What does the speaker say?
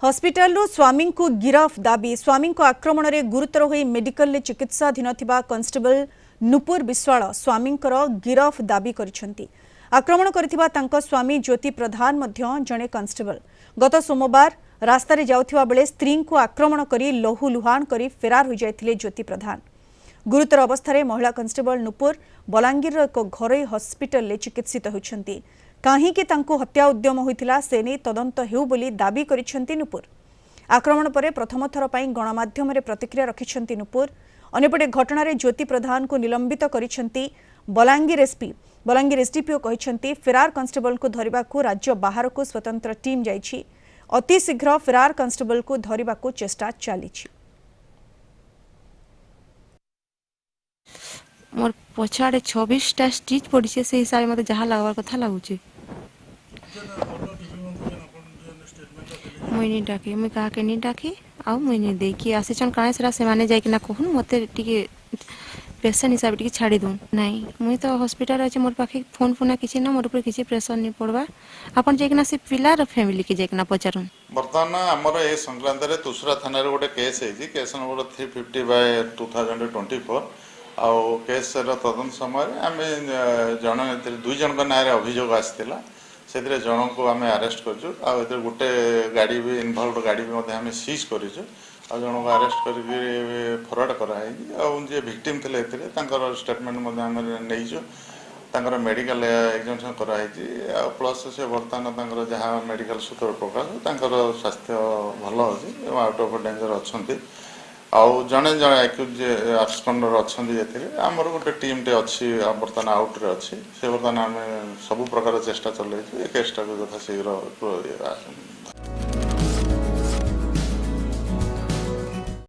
Hospital स्वामी को गिरफ दाबी स्वामी को आक्रमण में गुरुतर हो मेडिकल में चिकित्साधीन थिबा कांस्टेबल नुपुर विश्वाल स्वामी गिरफ दाबी करिसेंती। आक्रमण करथिबा तांको स्वामी ज्योति प्रधान मध्य जणे कांस्टेबल गत सोमवार रास्ता रे जाउथिबा बेले स्त्री को आक्रमण करी लहुलुहान करी फेरार हो जाइथिले ज्योति प्रधान। गुरुतर अवस्था महिला कांस्टेबल नुपुर बलांगीर एक घरोई हॉस्पिटल में चिकित्सित होइछंती। कहीं हत्या उद्यम होता से नहीं तदंत हेउ बोली दाबी करिसेंती नुपुर। आक्रमण पर प्रथम थर पर गणमाध्यम प्रतिक्रिया रखिछंती नुपुर। अन्यपटे घटना रे ज्योति प्रधान को निलंबित करिसेंती बलांगीर एसपी। बलांगीर एसडीपीओ कहिसेंती फेरार कांस्टेबल को धरिबा को राज्य बाहर को स्वतंत्र टीम जाइछि। अति शीघ्र फेरार कांस्टेबल को धरिबा को चेष्टा चलीछि। मोर पछाड़े 26टा स्टिच पड़ी से हिसाब मत जहाँ लगवार कथा लगुच मुई नहीं डाकी मुई कहा के नहीं डाकी आउ मुई नहीं देखी आसीचन काणे सेरा से माने जाय कि ना कहून मते टिके पेशेंट हिसाब टिके छाड़ी दूँ नहीं मुई तो हॉस्पिटल अच्छे मोर पाखे फोन फोन किसी ना मोर ऊपर किसी प्रेशर नहीं पड़वा आपन जायकिना से पिलार फैमिली के जायकिना पचारुन। बर्तमान आमर ए संक्रांत रे तुसरा थाना रे गोटे केस है केस नंबर 350/2024 आउ केस तदंत समय आम जन दुई जन ना अभियोग आसाला से जन को आम अरेस्ट कर गोटे गाड़ी भी इनवल्व गाड़ी भी आम सीज कर जन को अरेस्ट कर फरवर्ड कराई भिक्टिम थे स्टेटमेंट आम नहीं मेडिकल एग्जामिनेशन कराई प्लस से बर्तमान जहाँ मेडिकल सूत्र प्रकाश स्वास्थ्य भल अच्छी आउट ऑफ डेंजर अच्छा आउ जड़े जड़े एक्यूज आब्सकंडर अच्छा आमर गोटे टीम टे अच्छी बर्तमान आउट्रे अच्छी से बर्तमान आम सब प्रकार चेष्टा चलू केसटा को यथाशीघ्र